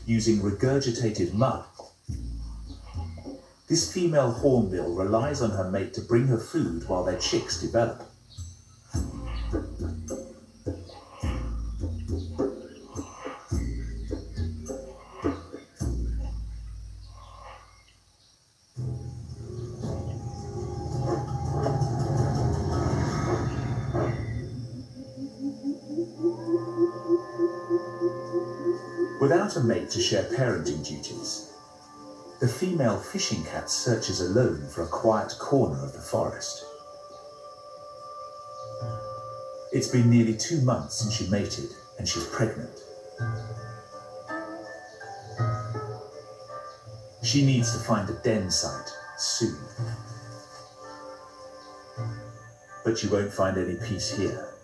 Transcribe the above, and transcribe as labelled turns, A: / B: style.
A: using regurgitated mud. This female hornbill relies on her mate to bring her food while their chicks develop. Without a mate to share parenting duties, the female fishing cat searches alone for a quiet corner of the forest. It's been nearly 2 months since she mated, and she's pregnant. She needs to find a den site soon. But you won't find any peace here.